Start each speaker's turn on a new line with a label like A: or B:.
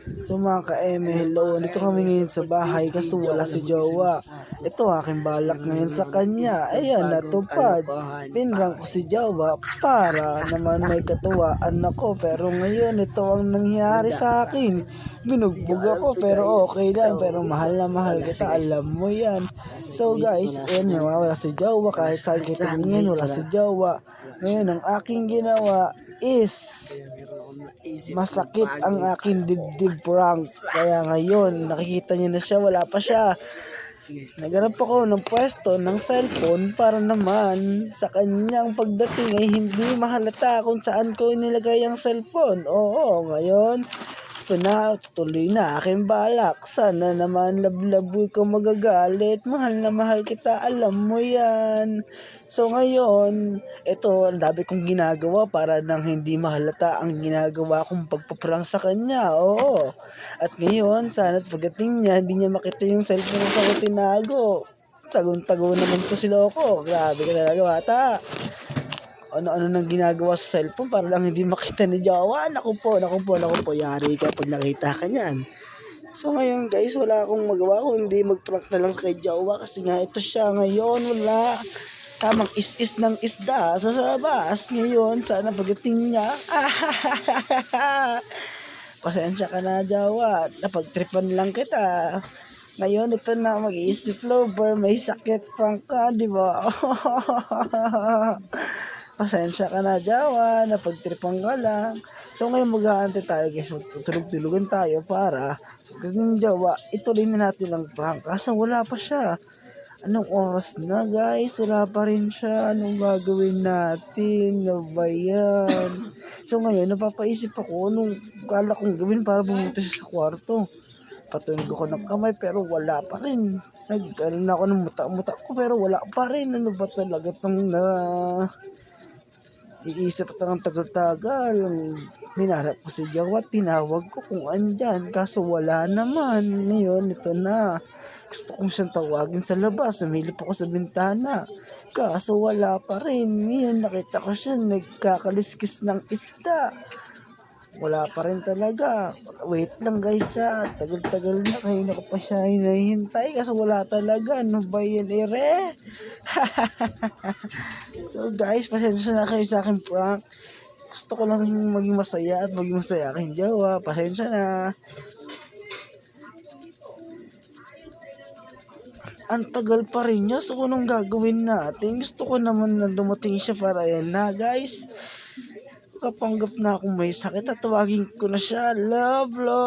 A: So mga ka-eme, hello. Dito kami ngayon sa bahay kasi wala si Jowa. Ito aking balak ngayon sa kanya. Ayan, natupad. Pinrang ko si Jowa para naman may katuwaan ako. Pero ngayon, ito ang nangyari sa akin. Binugbog ako pero okay lang. Pero mahal na mahal kita, alam mo yan. So guys, ayan, wala si Jowa. Kahit saan kita tingin, wala si Jowa. Ngayon, ang aking ginawa is masakit ang aking dibdib prank. Kaya ngayon, nakikita niyo na siya, wala pa siya. Naghanap ako ng pwesto ng cellphone para naman sa kanyang pagdating ay hindi mahalata kung saan ko nilagay ang cellphone. Oo, ngayon, ito na, tuloy na aking balak. Sana naman lablaboy ko magagalit. Mahal na mahal kita, alam mo yan. So ngayon, ito, ang dami kong ginagawa para nang hindi mahalata ang ginagawa kong pagpaprang sa kanya. Oo. At ngayon, sana pagdating niya, hindi niya makita yung cellphone ko tinago. Tagong-tago naman to si Loko. Grabe ka talaga, bata. Ano-ano nang ginagawa sa cellphone para lang hindi makita ni Jowa. Naku po, yari ka pag nakita ka niyan. So ngayon guys, wala akong magawa kung hindi mag-prank na lang kay Jowa kasi nga ito siya ngayon, wala. Tamang is-is ng isda sa labas. Ngayon, sana pagdating niya, pasensya ka na Jowa, napagtripan lang kita. Ngayon, ito na, mag-iisip lover, may sakit prank ka, di ba? Pasensya ka na Jowa, napagtripan ka lang. So ngayon mag-aantay tayo guys, tutulog-tulugan tayo para yung Jowa, ituloy na natin ang prank. Kasi wala pa siya. Anong oras na guys? Wala pa rin siya. Anong gagawin natin? Ano ba yan? So ngayon, napapaisip ako anong kala kong gawin para bumunta siya sa kwarto. Patunog ako ng kamay pero wala pa rin. Nagkaroon ako ng muta-muta ko pero wala pa rin. Ano ba talaga itong iisip ito ng tagal-tagal. Hinarap ko si Jowa, tinawag ko kung andyan. Kaso wala naman. Ngayon, ito na. Gusto kong siyang tawagin sa labas. Sumilip ako sa bintana. Kaso wala pa rin. Ngayon nakita ko siya nagkakaliskis ng isda. Wala pa rin talaga. Wait lang guys ha. Tagal-tagal na. Kaya ko pa siya hinahintay. Kaso wala talaga. Ano ba yan ere? So guys, pasensya na kayo sa akin prank. Gusto ko lang maging masaya at maging masaya kay Jowa. Pasensya na. Ang tagal pa rin niya. So, anong gagawin natin? Gusto ko naman na dumating siya para yan na, guys. Kapanggap na akong may sakit at tawagin ko na siya. Love, love.